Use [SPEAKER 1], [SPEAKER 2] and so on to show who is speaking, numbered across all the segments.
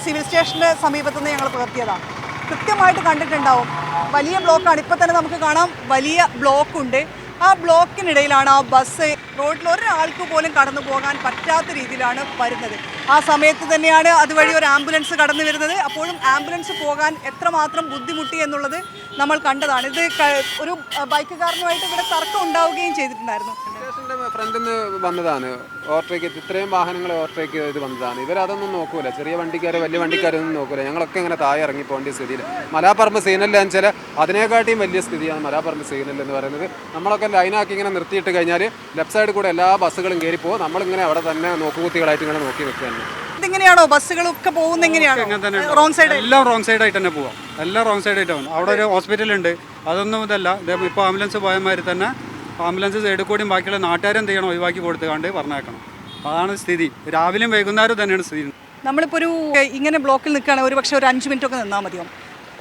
[SPEAKER 1] Civil സ്റ്റേഷൻ്റെ സമീപത്ത് നിന്ന് ഞങ്ങൾ പകർത്തിയതാണ്. കൃത്യമായിട്ട് കണ്ടിട്ടുണ്ടാവും, വലിയ ബ്ലോക്കാണ്. ഇപ്പോൾ തന്നെ നമുക്ക് കാണാം വലിയ ബ്ലോക്കുണ്ട്. ആ ബ്ലോക്കിനിടയിലാണ് ആ ബസ്. റോഡിൽ ഒരാൾക്ക് പോലും കടന്നു പോകാൻ പറ്റാത്ത രീതിയിലാണ് വരുന്നത്. ആ സമയത്ത് തന്നെയാണ് അതുവഴി ഒരു ആംബുലൻസ് കടന്നു വരുന്നത്. അപ്പോഴും ആംബുലൻസ് പോകാൻ എത്രമാത്രം ബുദ്ധിമുട്ടി എന്നുള്ളത് നമ്മൾ കണ്ടതാണ്. ഇത് ഒരു ബൈക്കുകാരനുമായിട്ട് ഇവിടെ തർക്കം ഉണ്ടാവുകയും ചെയ്തിട്ടുണ്ടായിരുന്നു.
[SPEAKER 2] സ്റ്റേഷൻ്റെ ഫ്രണ്ടിൽ നിന്ന് വന്നതാണ് ഓവർടേക്ക്, ഇത്രയും വാഹനങ്ങൾ ഓവർടേക്ക് ചെയ്ത് വന്നതാണ്. ഇവരതൊന്നും നോക്കൂല, ചെറിയ വണ്ടിക്കാർ വലിയ വണ്ടിക്കാരൊന്നും നോക്കൂല. ഞങ്ങളൊക്കെ ഇങ്ങനെ താഴെ ഇറങ്ങി പോകേണ്ട സ്ഥിതിയിൽ മലാപ്പറമ്പ് സീനല്ല വെച്ചാൽ അതിനേക്കാട്ടിയും വലിയ സ്ഥിതിയാണ് മലാപ്പറമ്പ് സീനൽ എന്ന് പറയുന്നത്. നമ്മളൊക്കെ ലൈനാക്കി ഇങ്ങനെ നിർത്തിയിട്ട് കഴിഞ്ഞാൽ ലെഫ്റ്റ് സൈഡിൽ കൂടെ എല്ലാ ബസ്സുകളും കയറിപ്പോകും. നമ്മളിങ്ങനെ അവിടെ തന്നെ നോക്കുകുത്തികളായിട്ട് ഇങ്ങനെ നോക്കി നിൽക്കുകയാണ്.
[SPEAKER 1] ഇതിങ്ങനെയാണോ ബസ്സുകളൊക്കെ പോകുന്നത്? എങ്ങനെയാണോ? റോങ് സൈഡ്,
[SPEAKER 3] എല്ലാം റോങ് സൈഡായിട്ട് തന്നെ പോവാം. എല്ലാം റോങ് സൈഡായിട്ട് പോകും. അവിടെ ഒരു ഹോസ്പിറ്റലുണ്ട്, അതൊന്നും ഇതല്ല. ഇപ്പോൾ ആംബുലൻസ് പോയമാതിരി തന്നെ ആംബുലൻസ് സൈഡിൽ കൂടിയും ബാക്കിയുള്ള നാട്ടുകാരെന്ത് ചെയ്യണം, ഒഴിവാക്കി കൊടുത്തുകൊണ്ട് പറഞ്ഞേക്കണം. അതാണ് സ്ഥിതി. രാവിലെയും വൈകുന്നേരം തന്നെയാണ് സ്ഥിതി.
[SPEAKER 1] നമ്മളിപ്പോൾ ഒരു ഇങ്ങനെ ബ്ലോക്കിൽ നിൽക്കുകയാണെങ്കിൽ ഒരു പക്ഷേ ഒരു 5 മിനിറ്റൊക്കെ നിന്നാൽ മതിയാവും.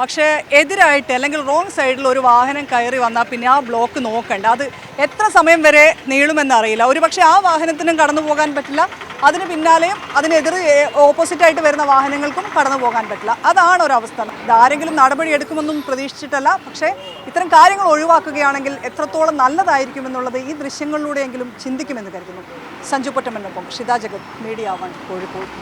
[SPEAKER 1] പക്ഷേ എതിരായിട്ട് അല്ലെങ്കിൽ റോങ് സൈഡിൽ ഒരു വാഹനം കയറി വന്നാൽ പിന്നെ ആ ബ്ലോക്ക് നോക്കണ്ട. അത് എത്ര സമയം വരെ നീളുമെന്നറിയില്ല. ഒരു പക്ഷേ ആ വാഹനത്തിനും കടന്നു പോകാൻ പറ്റില്ല, അതിന് പിന്നാലെയും അതിനെതിർ ഓപ്പോസിറ്റായിട്ട് വരുന്ന വാഹനങ്ങൾക്കും കടന്നു പോകാൻ പറ്റില്ല. അതാണ് ഒരവസ്ഥ. ഇതാരെങ്കിലും നടപടി എടുക്കുമെന്നും പ്രതീക്ഷിച്ചിട്ടല്ല, പക്ഷേ ഇത്തരം കാര്യങ്ങൾ ഒഴിവാക്കുകയാണെങ്കിൽ എത്രത്തോളം നല്ലതായിരിക്കുമെന്നുള്ളത് ഈ ദൃശ്യങ്ങളിലൂടെയെങ്കിലും ചിന്തിക്കുമെന്ന് കരുതുന്നു. സഞ്ജു പൊറ്റമ്മനൊപ്പം ഷിത ജഗത്, മീഡിയ 1 കോഴിക്കോട്.